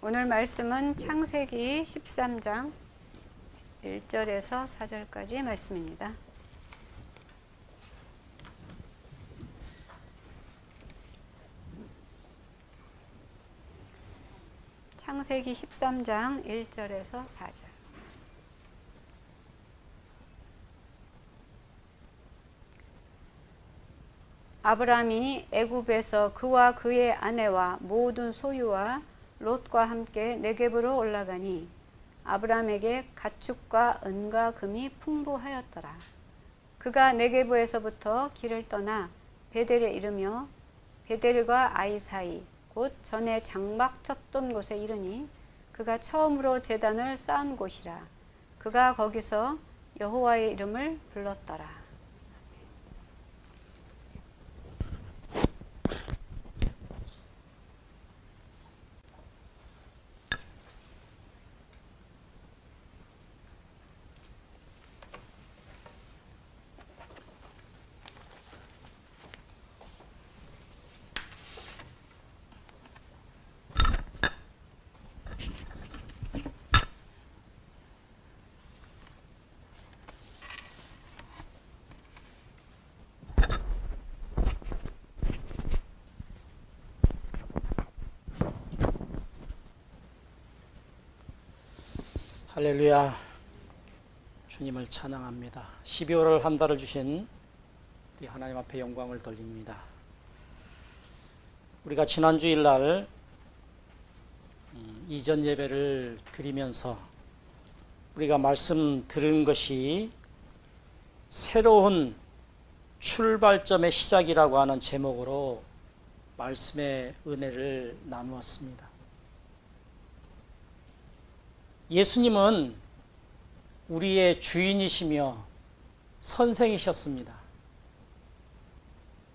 오늘 말씀은 창세기 13장 1절에서 4절까지의 말씀입니다. 창세기 13장 1절에서 4절. 아브람이 애굽에서 그와 그의 아내와 모든 소유와 롯과 함께 네겝으로 올라가니 아브람에게 가축과 은과 금이 풍부하였더라. 그가 네겝에서부터 길을 떠나 베델에 이르며 베델과 아이 사이 곧 전에 장막 쳤던 곳에 이르니 그가 처음으로 제단을 쌓은 곳이라. 그가 거기서 여호와의 이름을 불렀더라. 할렐루야. 주님을 찬양합니다. 12월을 한 달을 주신 우리 하나님 앞에 영광을 돌립니다. 우리가 지난 주일날 이전 예배를 드리면서 우리가 말씀 들은 것이 새로운 출발점의 시작이라고 하는 제목으로 말씀의 은혜를 나누었습니다. 예수님은 우리의 주인이시며 선생이셨습니다.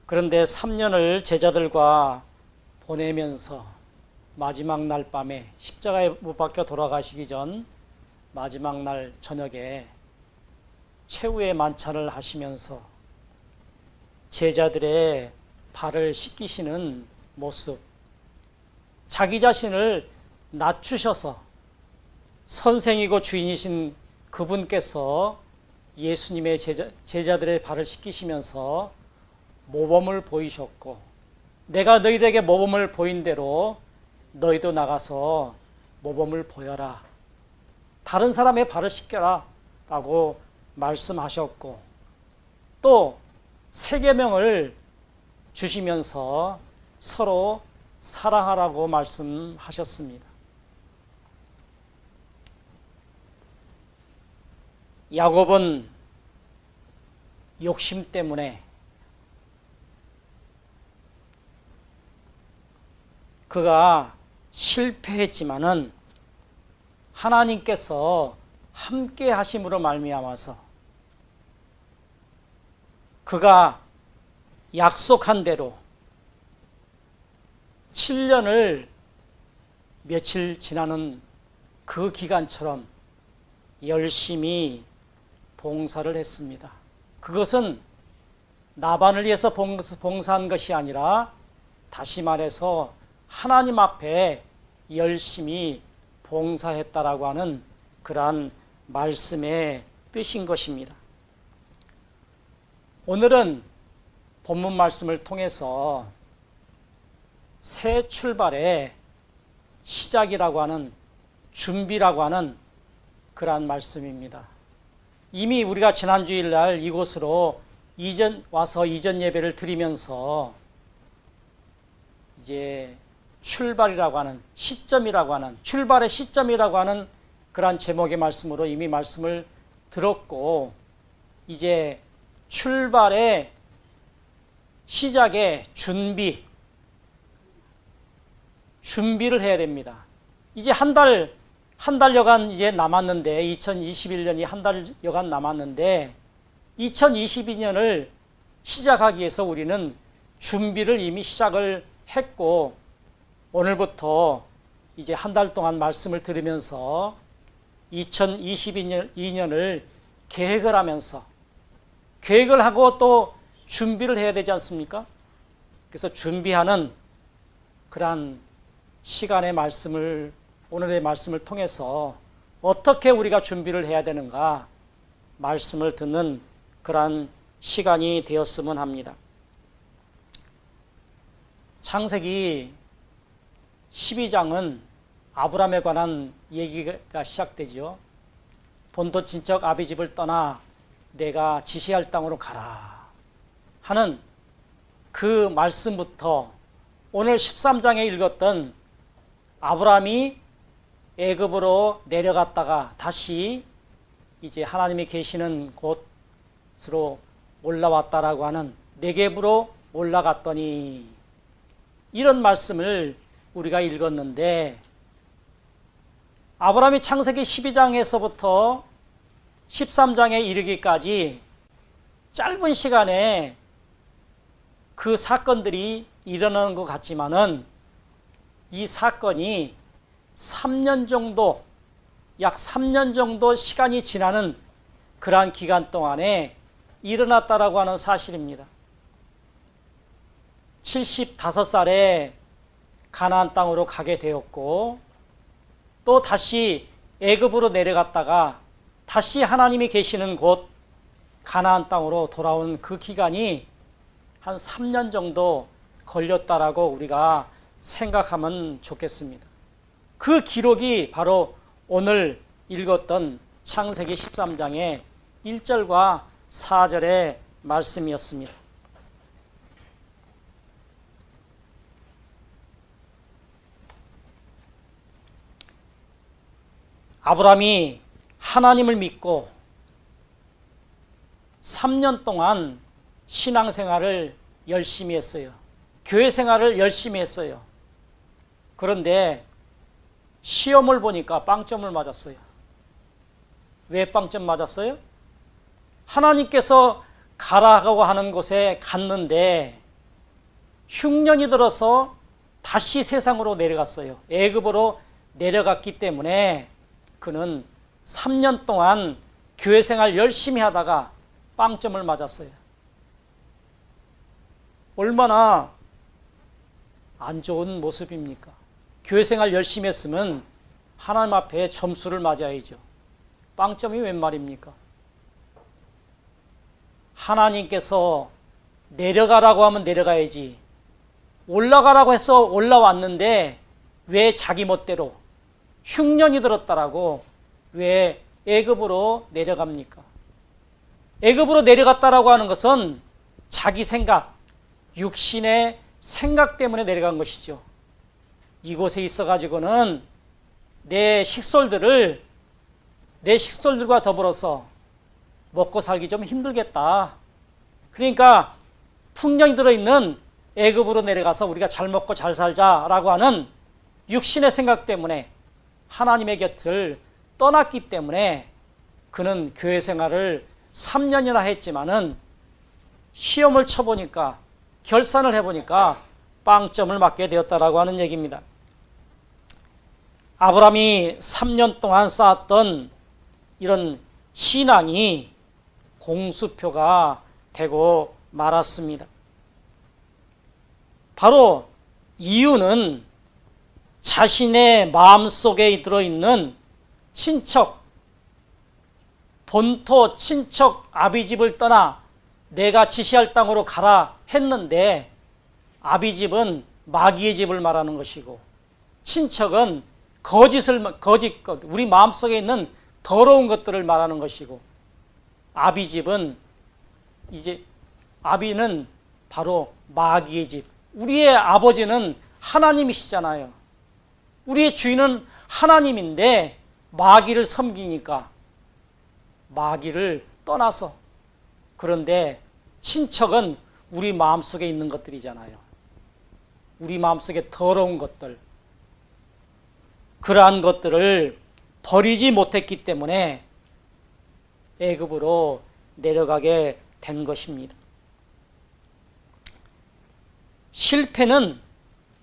그런데 3년을 제자들과 보내면서 마지막 날 밤에 십자가에 못 박혀 돌아가시기 전 마지막 날 저녁에 최후의 만찬을 하시면서 제자들의 발을 씻기시는 모습, 자기 자신을 낮추셔서 선생이고 주인이신 그분께서 예수님의 제자들의 발을 씻기시면서 모범을 보이셨고, 내가 너희들에게 모범을 보인 대로 너희도 나가서 모범을 보여라, 다른 사람의 발을 씻겨라 라고 말씀하셨고, 또 세 계명을 주시면서 서로 사랑하라고 말씀하셨습니다. 야곱은 욕심 때문에 그가 실패했지만은 하나님께서 함께 하심으로 말미암아서 그가 약속한 대로 7년을 며칠 지나는 그 기간처럼 열심히 봉사를 했습니다. 그것은 나반을 위해서 봉사한 것이 아니라 다시 말해서 하나님 앞에 열심히 봉사했다라고 하는 그러한 말씀의 뜻인 것입니다. 오늘은 본문 말씀을 통해서 새 출발의 시작이라고 하는, 준비라고 하는 그러한 말씀입니다. 이미 우리가 지난 주일날 이곳으로 와서 이전 예배를 드리면서 이제 출발이라고 하는, 시점이라고 하는, 출발의 시점이라고 하는 그러한 제목의 말씀으로 이미 말씀을 들었고, 이제 출발의 시작의 준비를 해야 됩니다. 이제 한 달여간 이제 남았는데, 2021년이 한 달여간 남았는데 2022년을 시작하기 위해서 우리는 준비를 이미 시작을 했고, 오늘부터 이제 한 달 동안 말씀을 들으면서 2022년을 계획을 하면서, 계획을 하고 또 준비를 해야 되지 않습니까? 그래서 준비하는 그러한 시간의 말씀을 오늘의 말씀을 통해서 어떻게 우리가 준비를 해야 되는가 말씀을 듣는 그러한 시간이 되었으면 합니다. 창세기 12장은 아브라함에 관한 얘기가 시작되지요. 본토 친척 아비 집을 떠나 내가 지시할 땅으로 가라 하는 그 말씀부터 오늘 13장에 읽었던 아브라함이 애굽으로 내려갔다가 다시 이제 하나님이 계시는 곳으로 올라왔다라고 하는 네겝으로 올라갔더니 이런 말씀을 우리가 읽었는데 아브라함이 창세기 12장에서부터 13장에 이르기까지 짧은 시간에 그 사건들이 일어나는 것 같지만은 이 사건이 3년 정도, 약 3년 정도 시간이 지나는 그러한 기간 동안에 일어났다라고 하는 사실입니다. 75살에 가나안 땅으로 가게 되었고 또 다시 애굽으로 내려갔다가 다시 하나님이 계시는 곳 가나안 땅으로 돌아온 그 기간이 한 3년 정도 걸렸다라고 우리가 생각하면 좋겠습니다. 그 기록이 바로 오늘 읽었던 창세기 13장의 1절과 4절의 말씀이었습니다. 아브라함이 하나님을 믿고 3년 동안 신앙생활을 열심히 했어요. 교회 생활을 열심히 했어요. 그런데 시험을 보니까 빵점을 맞았어요. 왜 빵점 맞았어요? 하나님께서 가라고 하는 곳에 갔는데 흉년이 들어서 다시 세상으로 내려갔어요. 애굽으로 내려갔기 때문에 그는 3년 동안 교회 생활 열심히 하다가 빵점을 맞았어요. 얼마나 안 좋은 모습입니까? 교회 생활 열심히 했으면 하나님 앞에 점수를 맞아야죠. 빵점이 웬 말입니까? 하나님께서 내려가라고 하면 내려가야지. 올라가라고 해서 올라왔는데 왜 자기 멋대로 흉년이 들었다라고 왜 애굽으로 내려갑니까? 애굽으로 내려갔다라고 하는 것은 자기 생각, 육신의 생각 때문에 내려간 것이죠. 이곳에 있어가지고는 내 식솔들과 더불어서 먹고 살기 좀 힘들겠다. 그러니까 풍년이 들어있는 애굽으로 내려가서 우리가 잘 먹고 잘 살자라고 하는 육신의 생각 때문에 하나님의 곁을 떠났기 때문에 그는 교회 생활을 3년이나 했지만은 시험을 쳐보니까 결산을 해보니까 빵점을 맞게 되었다라고 하는 얘기입니다. 아브라함이 3년 동안 쌓았던 이런 신앙이 공수표가 되고 말았습니다. 바로 이유는 자신의 마음속에 들어있는 친척, 본토 친척 아비집을 떠나 내가 지시할 땅으로 가라 했는데 아비집은 마귀의 집을 말하는 것이고 친척은 거짓 것, 우리 마음속에 있는 더러운 것들을 말하는 것이고 아비집은 아비는 바로 마귀의 집. 우리의 아버지는 하나님이시잖아요. 우리의 주인은 하나님인데 마귀를 섬기니까 마귀를 떠나서 그런데 친척은 우리 마음속에 있는 것들이잖아요. 우리 마음속에 더러운 것들 그러한 것들을 버리지 못했기 때문에 애굽으로 내려가게 된 것입니다. 실패는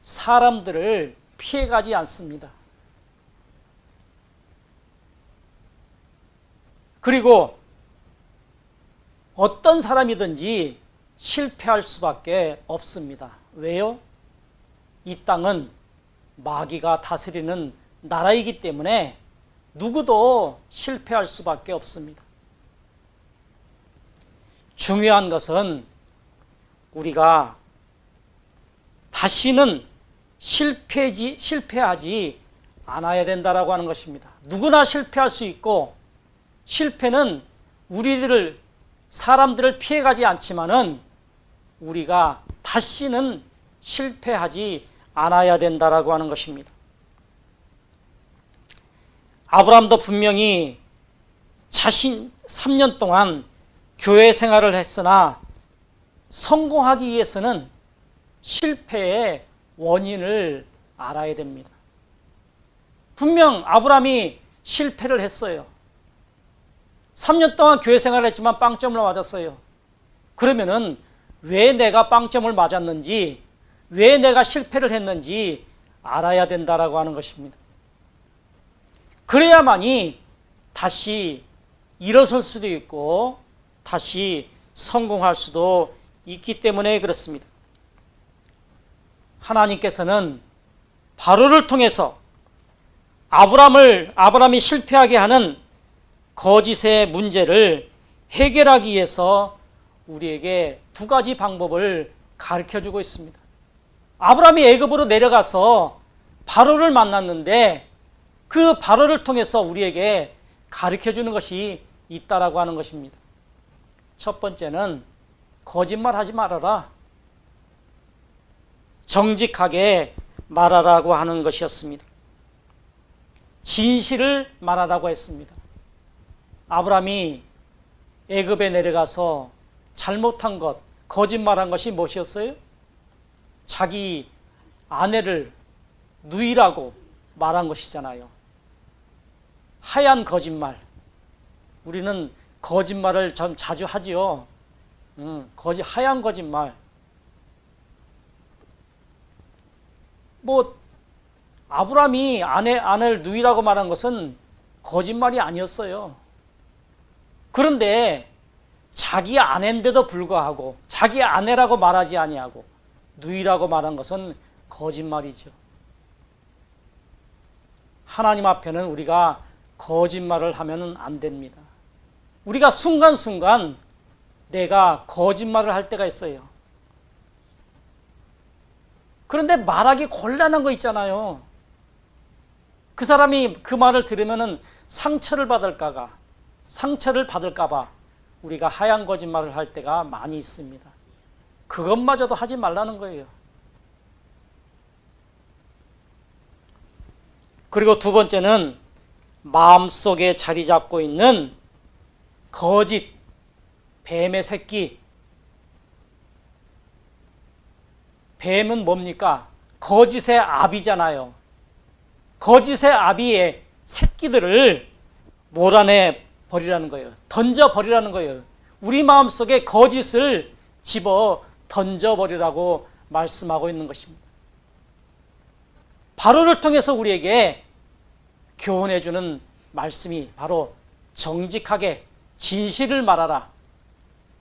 사람들을 피해가지 않습니다. 그리고 어떤 사람이든지 실패할 수밖에 없습니다. 왜요? 이 땅은 마귀가 다스리는 나라이기 때문에 누구도 실패할 수밖에 없습니다. 중요한 것은 우리가 다시는 실패하지 않아야 된다라고 하는 것입니다. 누구나 실패할 수 있고, 실패는 사람들을 피해가지 않지만은 우리가 다시는 실패하지 않아야 된다라고 하는 것입니다. 아브라함도 분명히 자신 3년 동안 교회 생활을 했으나 성공하기 위해서는 실패의 원인을 알아야 됩니다. 분명 아브라함이 실패를 했어요. 3년 동안 교회 생활을 했지만 빵점을 맞았어요. 그러면은 왜 내가 빵점을 맞았는지, 왜 내가 실패를 했는지 알아야 된다라고 하는 것입니다. 그래야만이 다시 일어설 수도 있고 다시 성공할 수도 있기 때문에 그렇습니다. 하나님께서는 바로를 통해서 아브라함이 실패하게 하는 거짓의 문제를 해결하기 위해서 우리에게 두 가지 방법을 가르쳐주고 있습니다. 아브라함이 애굽으로 내려가서 바로를 만났는데 그 바로를 통해서 우리에게 가르쳐주는 것이 있다라고 하는 것입니다. 첫 번째는 거짓말하지 말아라. 정직하게 말하라고 하는 것이었습니다. 진실을 말하라고 했습니다. 아브라함이 애굽에 내려가서 잘못한 것, 거짓말한 것이 무엇이었어요? 자기 아내를 누이라고 말한 것이잖아요. 하얀 거짓말. 우리는 거짓말을 좀 자주 하지요. 하얀 거짓말. 아브라함이 아내를 누이라고 말한 것은 거짓말이 아니었어요. 그런데 자기 아내인데도 불구하고 자기 아내라고 말하지 아니하고 누이라고 말한 것은 거짓말이죠. 하나님 앞에는 우리가 거짓말을 하면 안 됩니다. 우리가 순간순간 내가 거짓말을 할 때가 있어요. 그런데 말하기 곤란한 거 있잖아요. 그 사람이 그 말을 들으면 상처를 받을까 봐 우리가 하얀 거짓말을 할 때가 많이 있습니다. 그것마저도 하지 말라는 거예요. 그리고 두 번째는 마음속에 자리 잡고 있는 거짓, 뱀의 새끼. 뱀은 뭡니까? 거짓의 아비잖아요. 거짓의 아비의 새끼들을 몰아내 버리라는 거예요. 던져 버리라는 거예요. 우리 마음속에 거짓을 집어 던져 버리라고 말씀하고 있는 것입니다. 바로를 통해서 우리에게 교훈해 주는 말씀이 바로 정직하게 진실을 말하라.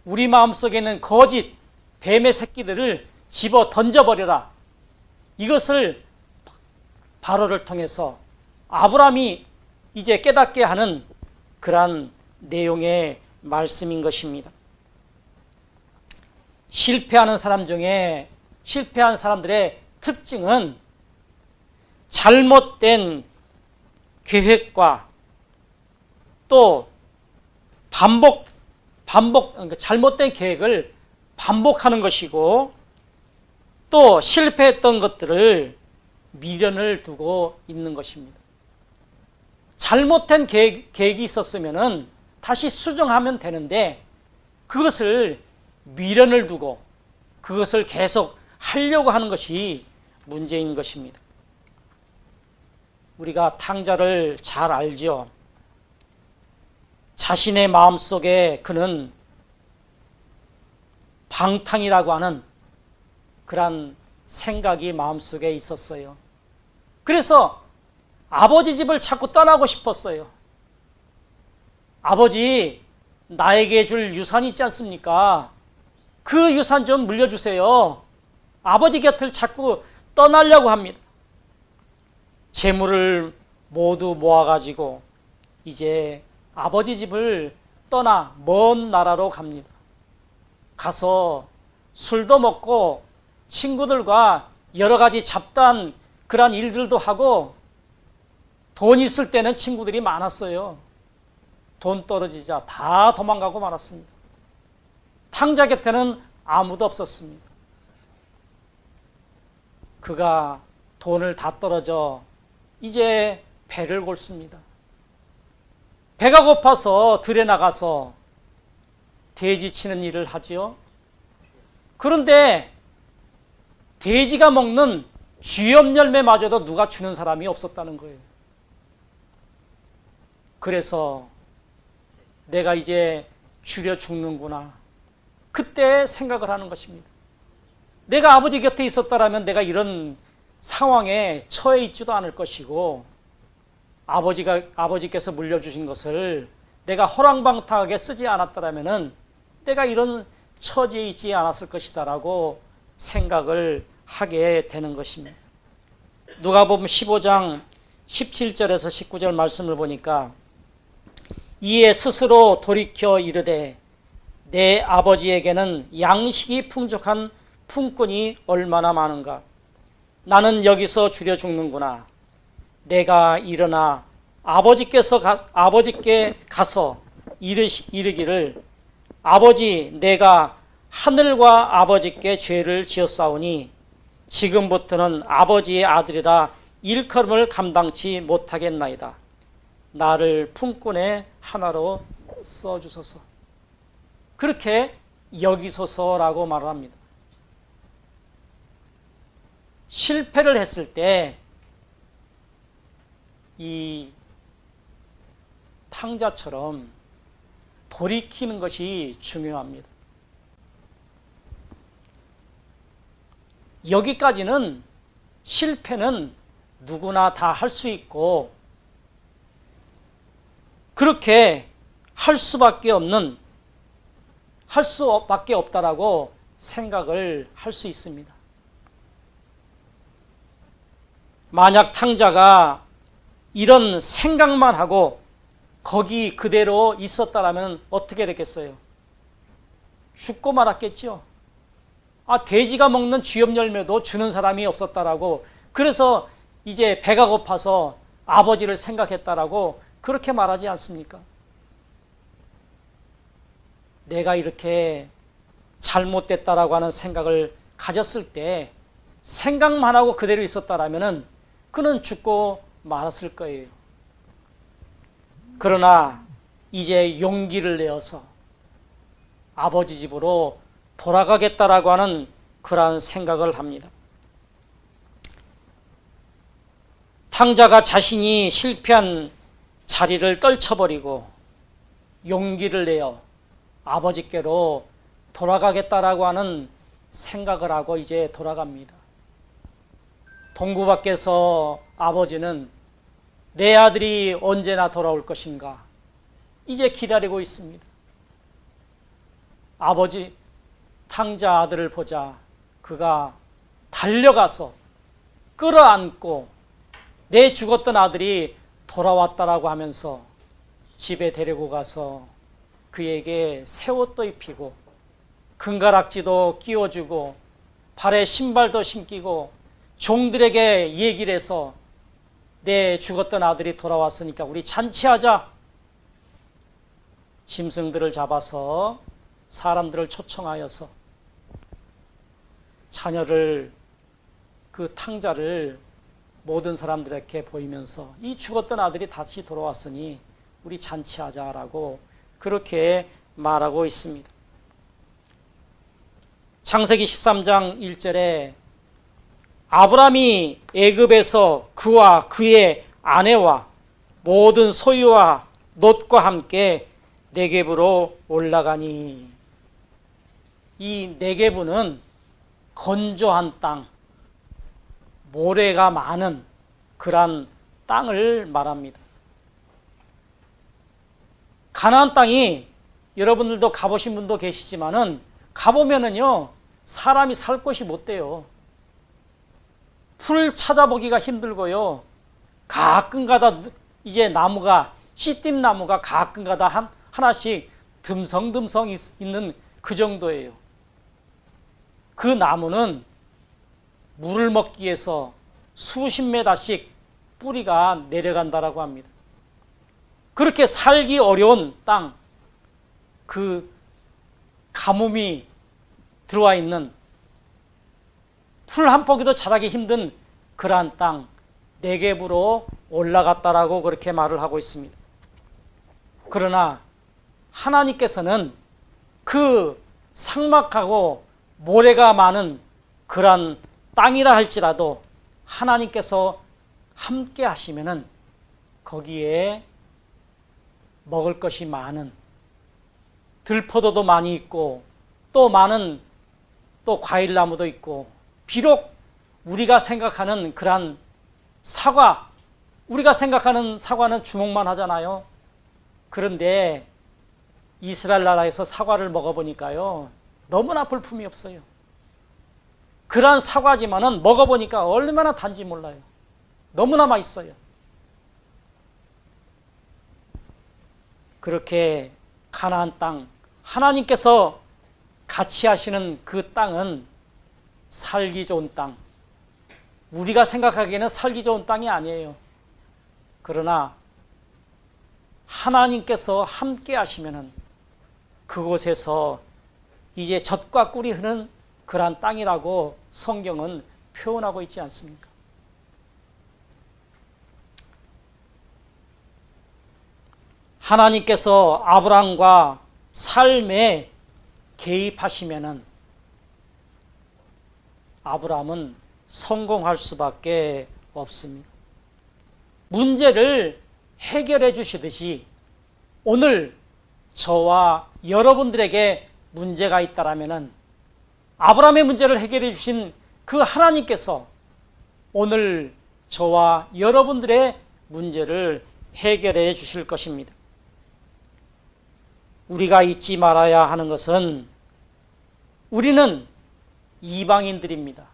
우리 마음속에 있는 거짓, 뱀의 새끼들을 집어 던져버려라. 이것을 바로를 통해서 아브라함이 이제 깨닫게 하는 그러한 내용의 말씀인 것입니다. 실패한 사람들의 특징은 잘못된 계획과 또 잘못된 계획을 반복하는 것이고 또 실패했던 것들을 미련을 두고 있는 것입니다. 잘못된 계획이 있었으면 다시 수정하면 되는데 그것을 미련을 두고 그것을 계속 하려고 하는 것이 문제인 것입니다. 우리가 탕자를 잘 알죠. 자신의 마음속에 그는 방탕이라고 하는 그런 생각이 마음속에 있었어요. 그래서 아버지 집을 자꾸 떠나고 싶었어요. 아버지, 나에게 줄 유산이 있지 않습니까? 그 유산 좀 물려주세요. 아버지 곁을 자꾸 떠나려고 합니다. 재물을 모두 모아가지고 이제 아버지 집을 떠나 먼 나라로 갑니다. 가서 술도 먹고 친구들과 여러 가지 잡다한 그런 일들도 하고, 돈 있을 때는 친구들이 많았어요. 돈 떨어지자 다 도망가고 말았습니다. 탕자 곁에는 아무도 없었습니다. 그가 돈을 다 떨어져 이제 배를 골습니다. 배가 고파서 들에 나가서 돼지 치는 일을 하지요. 그런데 돼지가 먹는 쥐염 열매마저도 누가 주는 사람이 없었다는 거예요. 그래서 내가 이제 줄여 죽는구나, 그때 생각을 하는 것입니다. 내가 아버지 곁에 있었다라면 내가 이런 상황에 처해 있지도 않을 것이고, 아버지께서 물려주신 것을 내가 허랑방탕하게 쓰지 않았더라면 내가 이런 처지에 있지 않았을 것이다라고 생각을 하게 되는 것입니다. 누가복음 15장 17절에서 19절 말씀을 보니까, 이에 스스로 돌이켜 이르되 내 아버지에게는 양식이 풍족한 품꾼이 얼마나 많은가. 나는 여기서 줄여 죽는구나. 내가 일어나 아버지께 가서 이르기를, 아버지, 내가 하늘과 아버지께 죄를 지었사오니 지금부터는 아버지의 아들이라 일컬음을 감당치 못하겠나이다. 나를 품꾼의 하나로 써주소서. 그렇게 여기소서라고 말을 합니다. 실패를 했을 때 이 탕자처럼 돌이키는 것이 중요합니다. 여기까지는 실패는 누구나 다 할 수 있고, 그렇게 할 수밖에 없다라고 생각을 할 수 있습니다. 만약 탕자가 이런 생각만 하고 거기 그대로 있었다라면 어떻게 됐겠어요? 죽고 말았겠죠. 돼지가 먹는 쥐염 열매도 주는 사람이 없었다라고, 그래서 이제 배가 고파서 아버지를 생각했다라고 그렇게 말하지 않습니까? 내가 이렇게 잘못됐다라고 하는 생각을 가졌을 때 생각만 하고 그대로 있었다라면 그는 죽고 말았을 거예요. 그러나 이제 용기를 내어서 아버지 집으로 돌아가겠다라고 하는 그러한 생각을 합니다. 탕자가 자신이 실패한 자리를 떨쳐버리고 용기를 내어 아버지께로 돌아가겠다라고 하는 생각을 하고 이제 돌아갑니다. 동부 밖에서 아버지는 내 아들이 언제나 돌아올 것인가 이제 기다리고 있습니다. 아버지 탕자 아들을 보자 그가 달려가서 끌어안고 내 죽었던 아들이 돌아왔다라고 하면서 집에 데리고 가서 그에게 새 옷도 입히고 금가락지도 끼워주고 발에 신발도 신기고 종들에게 얘기를 해서 내 죽었던 아들이 돌아왔으니까 우리 잔치하자. 짐승들을 잡아서 사람들을 초청하여서 자녀를, 그 탕자를 모든 사람들에게 보이면서 이 죽었던 아들이 다시 돌아왔으니 우리 잔치하자라고 그렇게 말하고 있습니다. 창세기 13장 1절에 아브라함이 애굽에서 그와 그의 아내와 모든 소유와 롯과 함께 네겝으로 올라가니, 이 네겝은 건조한 땅, 모래가 많은 그러한 땅을 말합니다. 가나안 땅이 여러분들도 가보신 분도 계시지만은 가보면은요 사람이 살 곳이 못 돼요. 풀 찾아보기가 힘들고요, 가끔가다 이제 나무가 씨띠 나무가 가끔가다 하나씩 듬성듬성 있는 그 정도예요. 그 나무는 물을 먹기 위해서 수십 메다씩 뿌리가 내려간다라고 합니다. 그렇게 살기 어려운 땅, 그 가뭄이 들어와 있는 풀 한 포기도 자라기 힘든 그러한 땅 네겝으로 올라갔다라고 그렇게 말을 하고 있습니다. 그러나 하나님께서는 그 삭막하고 모래가 많은 그러한 땅이라 할지라도 하나님께서 함께 하시면은 거기에 먹을 것이 많은 들포도도 많이 있고 또 많은 또 과일나무도 있고 비록 우리가 생각하는 그러한 사과, 우리가 생각하는 사과는 주먹만 하잖아요. 그런데 이스라엘 나라에서 사과를 먹어보니까요 너무나 볼품이 없어요. 그러한 사과지만은 먹어보니까 얼마나 단지 몰라요. 너무나 맛있어요. 그렇게 가나안 땅, 하나님께서 같이 하시는 그 땅은 살기 좋은 땅, 우리가 생각하기에는 살기 좋은 땅이 아니에요. 그러나 하나님께서 함께 하시면은 그곳에서 이제 젖과 꿀이 흐르는 그러한 땅이라고 성경은 표현하고 있지 않습니까? 하나님께서 아브라함과 삶에 개입하시면은 아브라함은 성공할 수밖에 없습니다. 문제를 해결해 주시듯이 오늘 저와 여러분들에게 문제가 있다라면은 아브라함의 문제를 해결해 주신 그 하나님께서 오늘 저와 여러분들의 문제를 해결해 주실 것입니다. 우리가 잊지 말아야 하는 것은 우리는 이방인들입니다.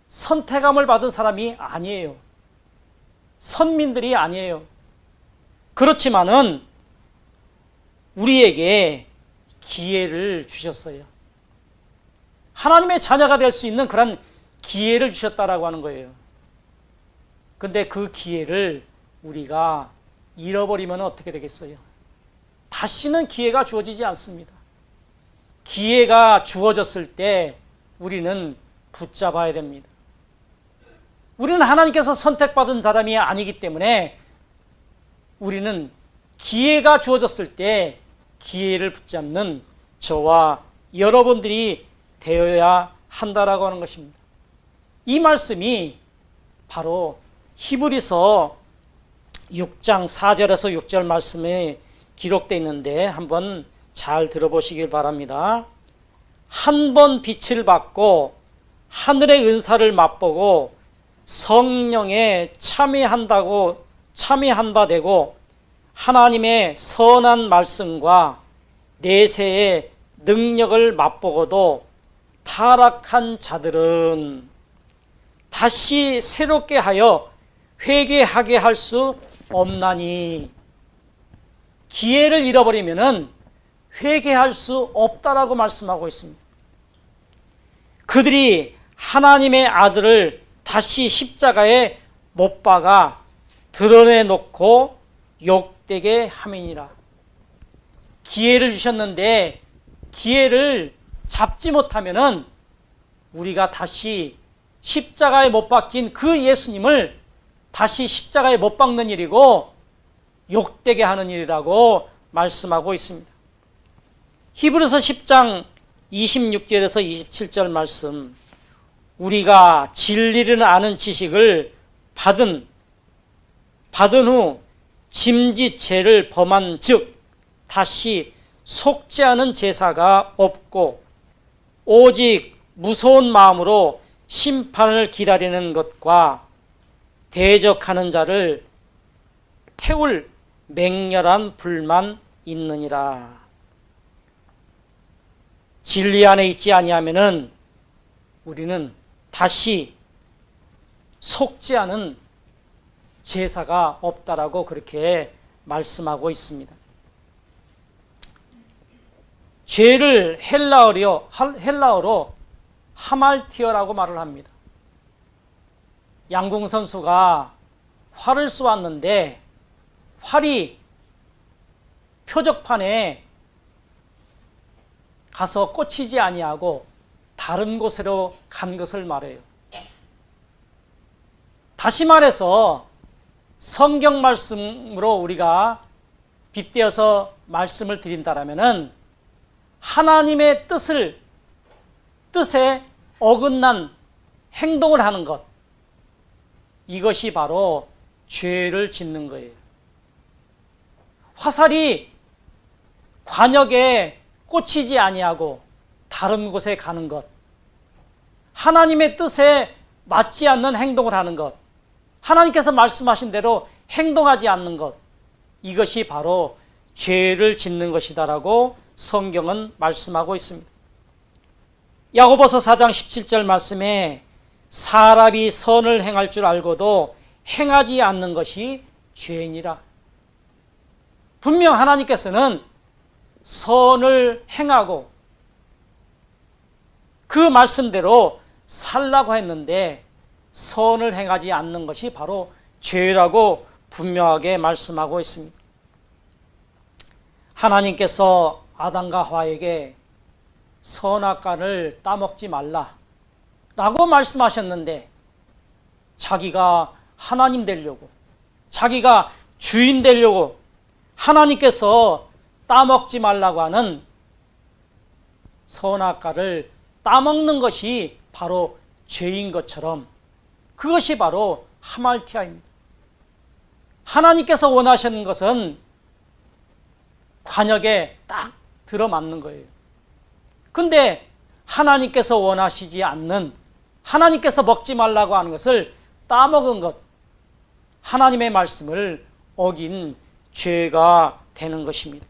선택함을 받은 사람이 아니에요. 선민들이 아니에요. 그렇지만은 우리에게 기회를 주셨어요. 하나님의 자녀가 될 수 있는 그런 기회를 주셨다라고 하는 거예요. 근데 그 기회를 우리가 잃어버리면 어떻게 되겠어요? 다시는 기회가 주어지지 않습니다. 기회가 주어졌을 때 우리는 붙잡아야 됩니다. 우리는 하나님께서 선택받은 사람이 아니기 때문에 우리는 기회가 주어졌을 때 기회를 붙잡는 저와 여러분들이 되어야 한다라고 하는 것입니다. 이 말씀이 바로 히브리서 6장 4절에서 6절 말씀에 기록되어 있는데 한번 잘 들어보시길 바랍니다. 한 번 빛을 받고 하늘의 은사를 맛보고 성령에 참여한 바 되고 하나님의 선한 말씀과 내세의 능력을 맛보고도 타락한 자들은 다시 새롭게 하여 회개하게 할 수 없나니. 기회를 잃어버리면은 회개할 수 없다라고 말씀하고 있습니다. 그들이 하나님의 아들을 다시 십자가에 못 박아 드러내놓고 욕되게 함이니라. 기회를 주셨는데 기회를 잡지 못하면은 우리가 다시 십자가에 못 박힌 그 예수님을 다시 십자가에 못 박는 일이고 욕되게 하는 일이라고 말씀하고 있습니다. 히브리서 10장 26절에서 27절 말씀, 우리가 진리를 아는 지식을 받은 후 짐짓 죄를 범한 즉 다시 속지 않은 제사가 없고 오직 무서운 마음으로 심판을 기다리는 것과 대적하는 자를 태울 맹렬한 불만 있느니라. 진리 안에 있지 아니하면은 우리는 다시 속지 않은 제사가 없다라고 그렇게 말씀하고 있습니다. 죄를 헬라어로 하말티어라고 말을 합니다. 양궁 선수가 활을 쏘았는데 활이 표적판에 가서 꽂히지 아니하고 다른 곳으로 간 것을 말해요. 다시 말해서 성경 말씀으로 우리가 빗대어서 말씀을 드린다라면은 하나님의 뜻에 어긋난 행동을 하는 것, 이것이 바로 죄를 짓는 거예요. 화살이 관역에 꽂히지 아니하고 다른 곳에 가는 것, 하나님의 뜻에 맞지 않는 행동을 하는 것, 하나님께서 말씀하신 대로 행동하지 않는 것, 이것이 바로 죄를 짓는 것이다라고 성경은 말씀하고 있습니다. 야고보서 4장 17절 말씀에 사람이 선을 행할 줄 알고도 행하지 않는 것이 죄이니라. 분명 하나님께서는 선을 행하고 그 말씀대로 살라고 했는데 선을 행하지 않는 것이 바로 죄라고 분명하게 말씀하고 있습니다. 하나님께서 아담과 하와에게 선악과를 따먹지 말라라고 말씀하셨는데 자기가 하나님 되려고, 자기가 주인 되려고 하나님께서 따먹지 말라고 하는 선악과를 따먹는 것이 바로 죄인 것처럼 그것이 바로 하말티아입니다. 하나님께서 원하시는 것은 관역에 딱 들어맞는 거예요. 근데 하나님께서 원하시지 않는, 하나님께서 먹지 말라고 하는 것을 따먹은 것, 하나님의 말씀을 어긴 죄가 되는 것입니다.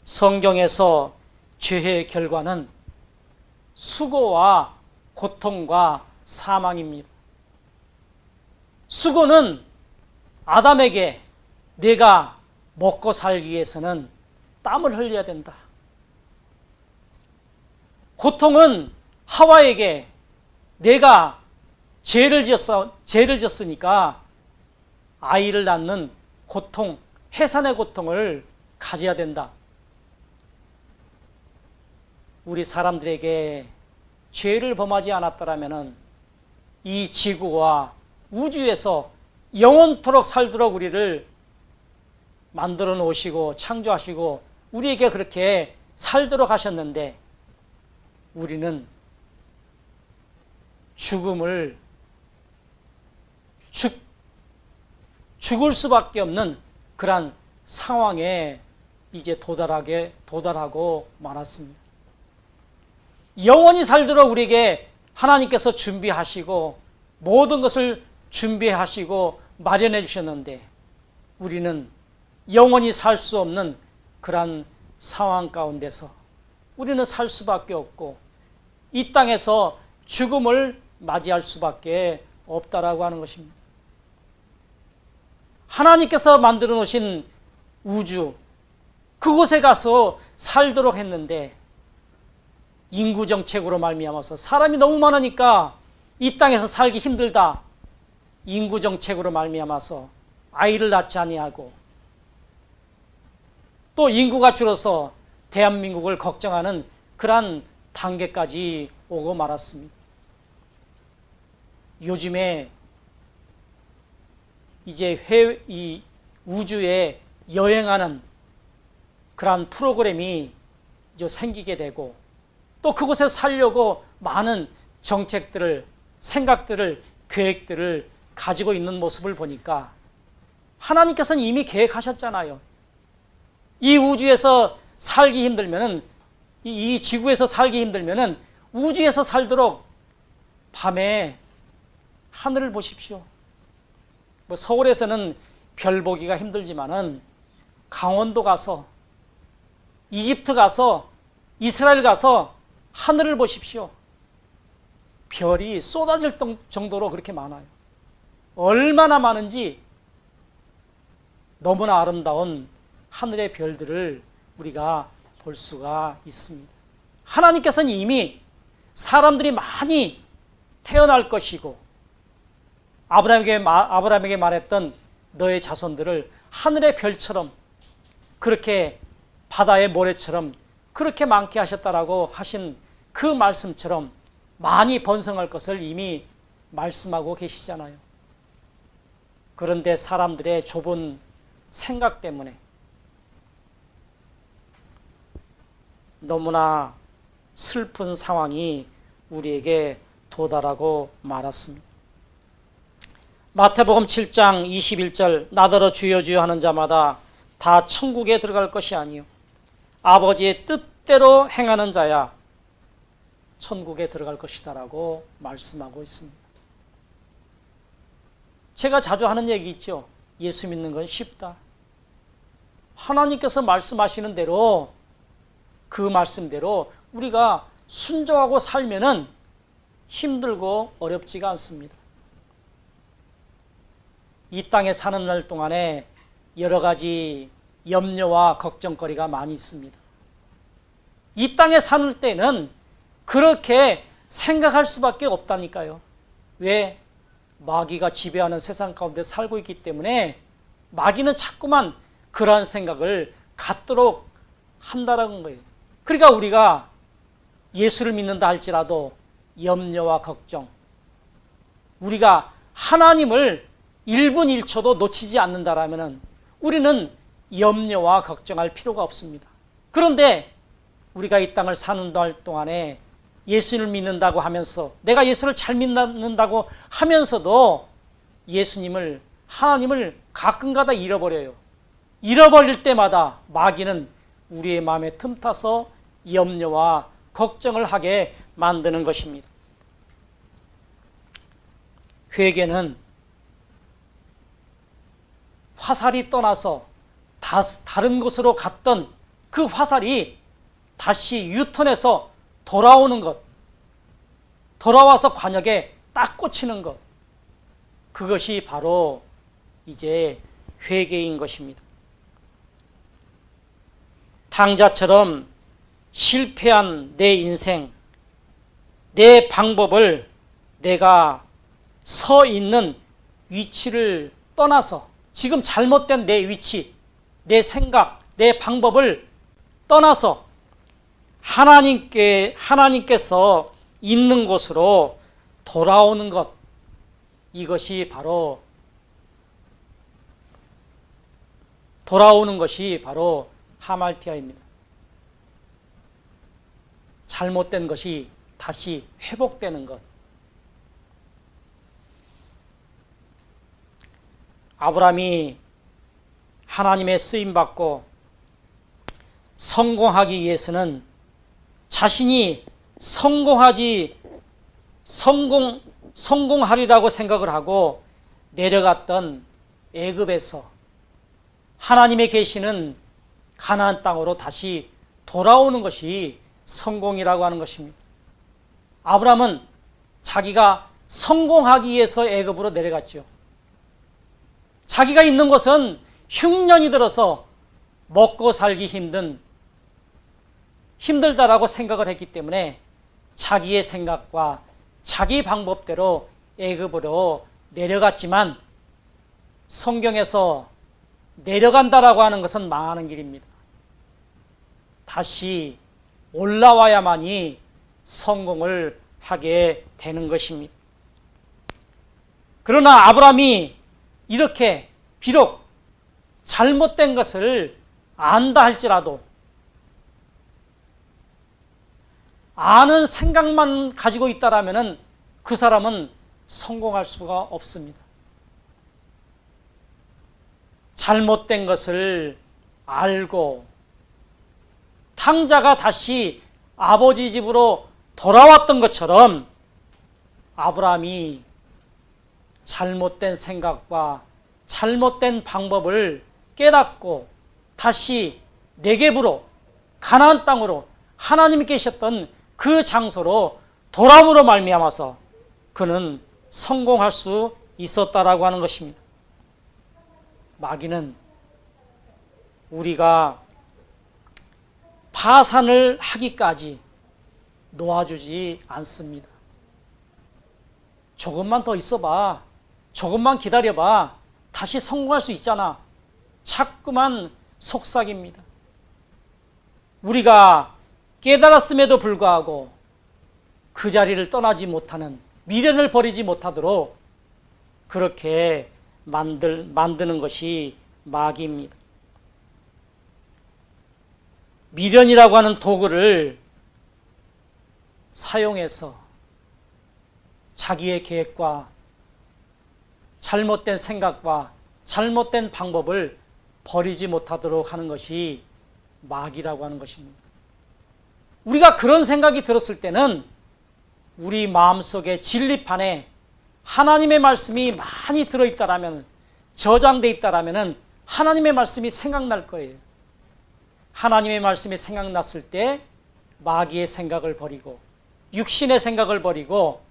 성경에서 죄의 결과는 수고와 고통과 사망입니다. 수고는 아담에게 내가 먹고 살기 위해서는 땀을 흘려야 된다. 고통은 하와에게 내가 죄를 지었으니까 아이를 낳는 고통, 해산의 고통을 가져야 된다. 우리 사람들에게 죄를 범하지 않았더라면 이 지구와 우주에서 영원토록 살도록 우리를 만들어 놓으시고 창조하시고 우리에게 그렇게 살도록 하셨는데 우리는 죽음을 죽을 수밖에 없는 그러한 상황에 이제 도달하고 말았습니다. 영원히 살도록 우리에게 하나님께서 준비하시고 모든 것을 준비하시고 마련해 주셨는데 우리는 영원히 살 수 없는 그러한 상황 가운데서 우리는 살 수밖에 없고 이 땅에서 죽음을 맞이할 수밖에 없다라고 하는 것입니다. 하나님께서 만들어 놓으신 우주, 그곳에 가서 살도록 했는데 인구 정책으로 말미암아서 사람이 너무 많으니까 이 땅에서 살기 힘들다. 인구 정책으로 말미암아서 아이를 낳지 아니하고 또 인구가 줄어서 대한민국을 걱정하는 그러한 단계까지 오고 말았습니다. 요즘에 이제 이 우주에 여행하는 그러한 프로그램이 이제 생기게 되고 또 그곳에 살려고 많은 정책들을, 생각들을, 계획들을 가지고 있는 모습을 보니까 하나님께서는 이미 계획하셨잖아요. 이 우주에서 살기 힘들면은, 이 지구에서 살기 힘들면은 우주에서 살도록 밤에 하늘을 보십시오. 뭐 서울에서는 별 보기가 힘들지만은 강원도 가서, 이집트 가서, 이스라엘 가서 하늘을 보십시오. 별이 쏟아질 정도로 그렇게 많아요. 얼마나 많은지 너무나 아름다운 하늘의 별들을 우리가 볼 수가 있습니다. 하나님께서는 이미 사람들이 많이 태어날 것이고 아브라함에게 말했던 너의 자손들을 하늘의 별처럼 그렇게 바다의 모래처럼 그렇게 많게 하셨다라고 하신 그 말씀처럼 많이 번성할 것을 이미 말씀하고 계시잖아요. 그런데 사람들의 좁은 생각 때문에 너무나 슬픈 상황이 우리에게 도달하고 말았습니다. 마태복음 7장 21절 나더러 주여 주여 하는 자마다 다 천국에 들어갈 것이 아니요 아버지의 뜻대로 행하는 자야 천국에 들어갈 것이다 라고 말씀하고 있습니다. 제가 자주 하는 얘기 있죠. 예수 믿는 건 쉽다. 하나님께서 말씀하시는 대로 그 말씀대로 우리가 순종하고 살면은 힘들고 어렵지가 않습니다. 이 땅에 사는 날 동안에 여러 가지 염려와 걱정거리가 많이 있습니다. 이 땅에 사는 때는 그렇게 생각할 수밖에 없다니까요. 왜? 마귀가 지배하는 세상 가운데 살고 있기 때문에 마귀는 자꾸만 그러한 생각을 갖도록 한다는 거예요. 그러니까 우리가 예수를 믿는다 할지라도 염려와 걱정, 우리가 하나님을 1분 1초도 놓치지 않는다라면 우리는 염려와 걱정할 필요가 없습니다. 그런데 우리가 이 땅을 사는 날 동안에 예수를 믿는다고 하면서 내가 예수를 잘 믿는다고 하면서도 예수님을 하나님을 가끔가다 잃어버려요. 잃어버릴 때마다 마귀는 우리의 마음에 틈타서 염려와 걱정을 하게 만드는 것입니다. 회개는 화살이 떠나서 다른 곳으로 갔던 그 화살이 다시 유턴해서 돌아오는 것, 돌아와서 관역에 딱 꽂히는 것, 그것이 바로 이제 회개인 것입니다. 탕자처럼 실패한 내 인생, 내 방법을 내가 서 있는 위치를 떠나서 지금 잘못된 내 위치, 내 생각, 내 방법을 떠나서 하나님께서 있는 곳으로 돌아오는 것, 이것이 바로 돌아오는 것이 바로 하말티아입니다. 잘못된 것이 다시 회복되는 것. 아브라함이 하나님의 쓰임받고 성공하기 위해서는 자신이 성공하리라고 생각을 하고 내려갔던 애굽에서 하나님의 계시는 가나안 땅으로 다시 돌아오는 것이 성공이라고 하는 것입니다. 아브라함은 자기가 성공하기 위해서 애굽으로 내려갔죠. 자기가 있는 곳은 흉년이 들어서 먹고 살기 힘들다라고 생각을 했기 때문에 자기의 생각과 자기 방법대로 애굽으로 내려갔지만 성경에서 내려간다라고 하는 것은 망하는 길입니다. 다시 올라와야만이 성공을 하게 되는 것입니다. 그러나 아브라함이 이렇게 비록 잘못된 것을 안다 할지라도 아는 생각만 가지고 있다라면 그 사람은 성공할 수가 없습니다. 잘못된 것을 알고 탕자가 다시 아버지 집으로 돌아왔던 것처럼 아브라함이 잘못된 생각과 잘못된 방법을 깨닫고 다시 네겝으로 가나안 땅으로 하나님이 계셨던 그 장소로 돌아옴으로 말미암아서 그는 성공할 수 있었다라고 하는 것입니다. 마귀는 우리가 파산을 하기까지 놓아주지 않습니다. 조금만 더 있어봐. 조금만 기다려봐. 다시 성공할 수 있잖아. 자꾸만 속삭입니다. 우리가 깨달았음에도 불구하고 그 자리를 떠나지 못하는, 미련을 버리지 못하도록 그렇게 만드는 것이 마귀입니다. 미련이라고 하는 도구를 사용해서 자기의 계획과 잘못된 생각과 잘못된 방법을 버리지 못하도록 하는 것이 마귀라고 하는 것입니다. 우리가 그런 생각이 들었을 때는 우리 마음속에 진리판에 하나님의 말씀이 많이 들어있다라면, 저장되어 있다라면 하나님의 말씀이 생각날 거예요. 하나님의 말씀이 생각났을 때 마귀의 생각을 버리고 육신의 생각을 버리고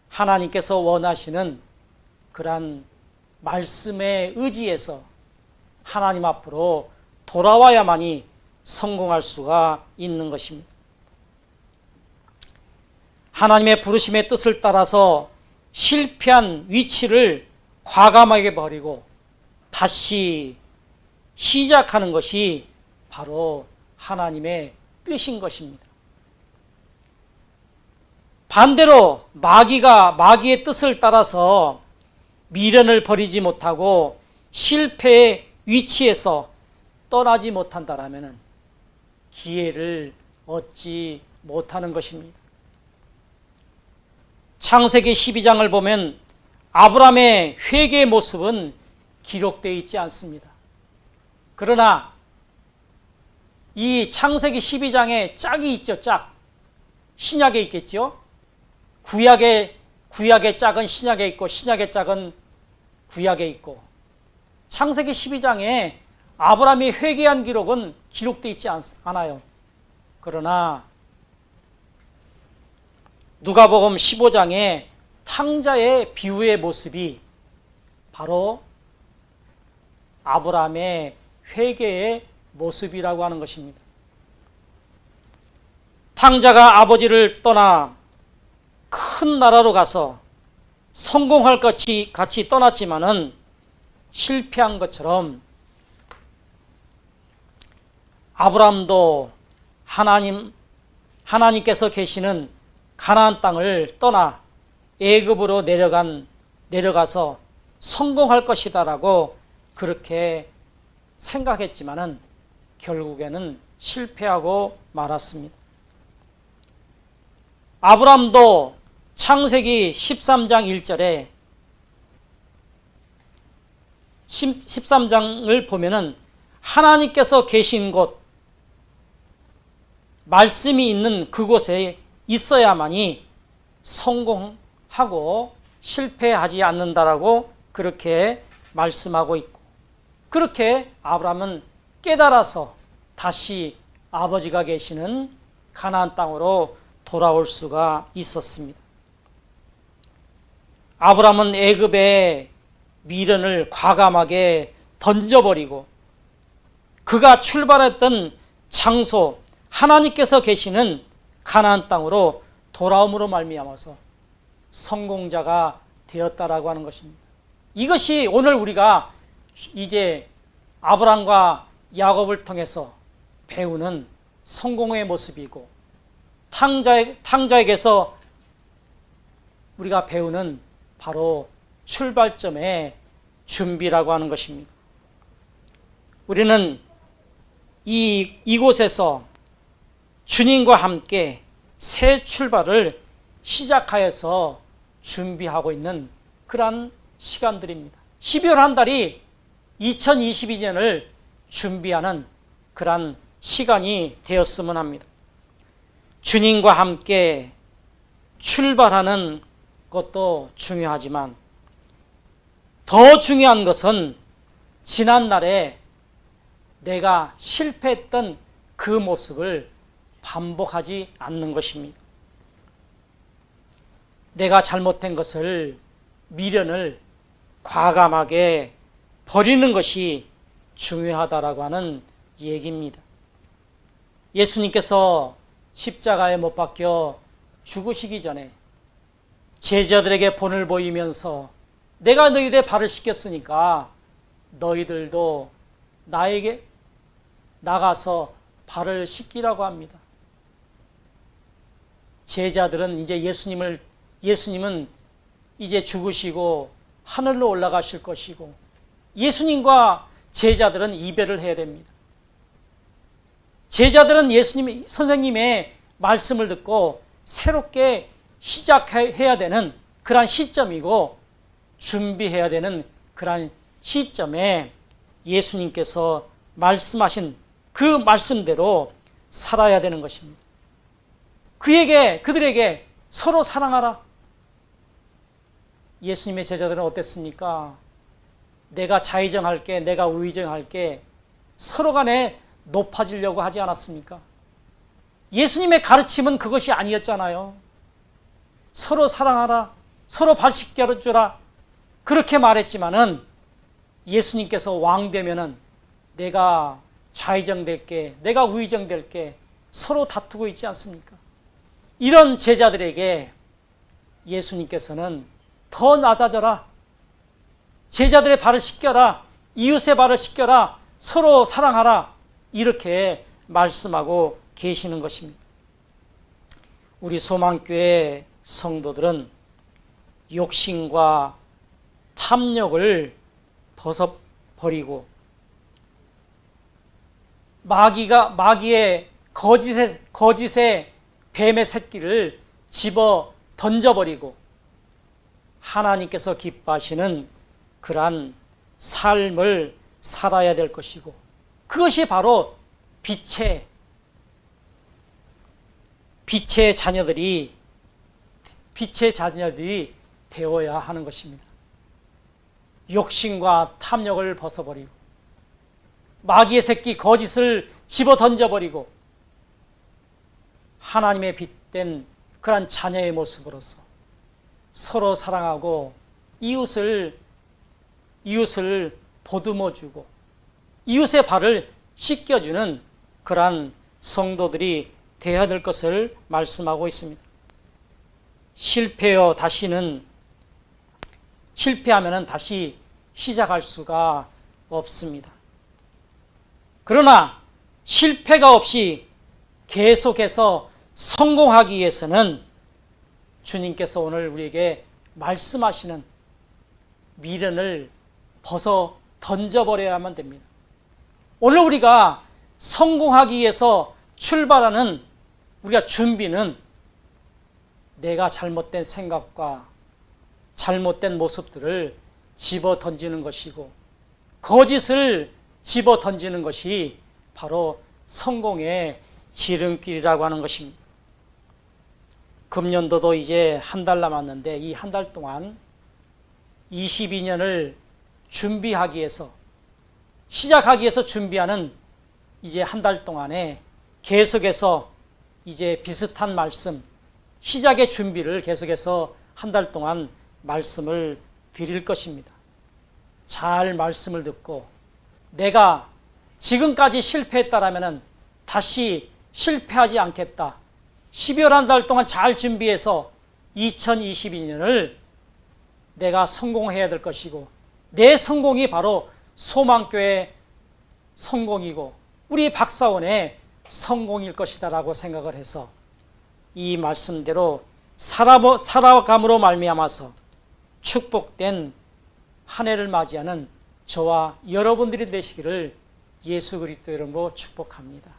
하나님께서 원하시는 그러한 말씀에 의지해서 하나님 앞으로 돌아와야만이 성공할 수가 있는 것입니다. 하나님의 부르심의 뜻을 따라서 실패한 위치를 과감하게 버리고 다시 시작하는 것이 바로 하나님의 뜻인 것입니다. 반대로 마귀의 뜻을 따라서 미련을 버리지 못하고 실패의 위치에서 떠나지 못한다라면 기회를 얻지 못하는 것입니다. 창세기 12장을 보면 아브라함의 회개의 모습은 기록되어 있지 않습니다. 그러나 이 창세기 12장에 짝이 있죠. 짝. 신약에 있겠죠. 구약의 짝은 신약에 있고 신약의 짝은 구약에 있고, 창세기 12장에 아브라함이 회개한 기록은 기록되어 있지 않아요. 그러나 누가복음 15장에 탕자의 비유의 모습이 바로 아브라함의 회개의 모습이라고 하는 것입니다. 탕자가 아버지를 떠나 큰 나라로 가서 성공할 것이 같이 떠났지만은 실패한 것처럼 아브라함도 하나님께서 계시는 가나안 땅을 떠나 애굽으로 내려가서 성공할 것이다라고 그렇게 생각했지만은 결국에는 실패하고 말았습니다. 아브라함도 창세기 13장 1절에 13장을 보면은 하나님께서 계신 곳, 말씀이 있는 그곳에 있어야만이 성공하고 실패하지 않는다라고 그렇게 말씀하고 있고, 그렇게 아브라함은 깨달아서 다시 아버지가 계시는 가나안 땅으로 돌아올 수가 있었습니다. 아브라함은 애굽의 미련을 과감하게 던져버리고 그가 출발했던 장소, 하나님께서 계시는 가나안 땅으로 돌아옴으로 말미암아서 성공자가 되었다라고 하는 것입니다. 이것이 오늘 우리가 이제 아브라함과 야곱을 통해서 배우는 성공의 모습이고, 탕자에게서 우리가 배우는 바로 출발점의 준비라고 하는 것입니다. 우리는 이곳에서 주님과 함께 새 출발을 시작하여서 준비하고 있는 그러한 시간들입니다. 12월 한 달이 2022년을 준비하는 그러한 시간이 되었으면 합니다. 주님과 함께 출발하는 것도 중요하지만 더 중요한 것은 지난날에 내가 실패했던 그 모습을 반복하지 않는 것입니다. 내가 잘못된 것을 미련을 과감하게 버리는 것이 중요하다라고 하는 얘기입니다. 예수님께서 십자가에 못 박혀 죽으시기 전에 제자들에게 본을 보이면서 내가 너희들의 발을 씻겼으니까 너희들도 나에게 나가서 발을 씻기라고 합니다. 제자들은 이제 예수님은 이제 죽으시고 하늘로 올라가실 것이고 예수님과 제자들은 이별을 해야 됩니다. 제자들은 선생님의 말씀을 듣고 새롭게 시작해야 되는 그러한 시점이고 준비해야 되는 그러한 시점에 예수님께서 말씀하신 그 말씀대로 살아야 되는 것입니다. 그들에게 서로 사랑하라. 예수님의 제자들은 어땠습니까? 내가 자의정할게, 내가 우의정할게, 서로 간에 높아지려고 하지 않았습니까? 예수님의 가르침은 그것이 아니었잖아요. 서로 사랑하라, 서로 발 씻겨주라, 그렇게 말했지만은 예수님께서 왕 되면은 내가 좌의정 될게, 내가 우의정 될게, 서로 다투고 있지 않습니까? 이런 제자들에게 예수님께서는 더 낮아져라, 제자들의 발을 씻겨라, 이웃의 발을 씻겨라, 서로 사랑하라, 이렇게 말씀하고 계시는 것입니다. 우리 소망교회 성도들은 욕심과 탐욕을 벗어버리고 마귀의 거짓의 뱀의 새끼를 집어 던져버리고 하나님께서 기뻐하시는 그러한 삶을 살아야 될 것이고 그것이 바로 빛의 자녀들이 되어야 하는 것입니다. 욕심과 탐욕을 벗어버리고 마귀의 새끼 거짓을 집어 던져버리고 하나님의 빛된 그런 자녀의 모습으로서 서로 사랑하고 이웃을 보듬어주고 이웃의 발을 씻겨주는 그러한 성도들이 되어야 될 것을 말씀하고 있습니다. 실패하면 다시 시작할 수가 없습니다. 그러나 실패가 없이 계속해서 성공하기 위해서는 주님께서 오늘 우리에게 말씀하시는 미련을 벗어 던져버려야만 됩니다. 오늘 우리가 성공하기 위해서 출발하는 우리가 준비는 내가 잘못된 생각과 잘못된 모습들을 집어 던지는 것이고 거짓을 집어 던지는 것이 바로 성공의 지름길이라고 하는 것입니다. 금년도도 이제 한 달 남았는데 이 한 달 동안 22년을 준비하기 위해서 시작하기 위해서 준비하는 이제 한 달 동안에 계속해서 이제 비슷한 말씀 시작의 준비를 계속해서 한 달 동안 말씀을 드릴 것입니다. 잘 말씀을 듣고 내가 지금까지 실패했다라면 다시 실패하지 않겠다. 12월 한 달 동안 잘 준비해서 2022년을 내가 성공해야 될 것이고 내 성공이 바로 소망교회의 성공이고 우리 박사원의 성공일 것이다 라고 생각을 해서 이 말씀대로 살아감으로 말미암아서 축복된 한 해를 맞이하는 저와 여러분들이 되시기를 예수 그리스도 이름으로 축복합니다.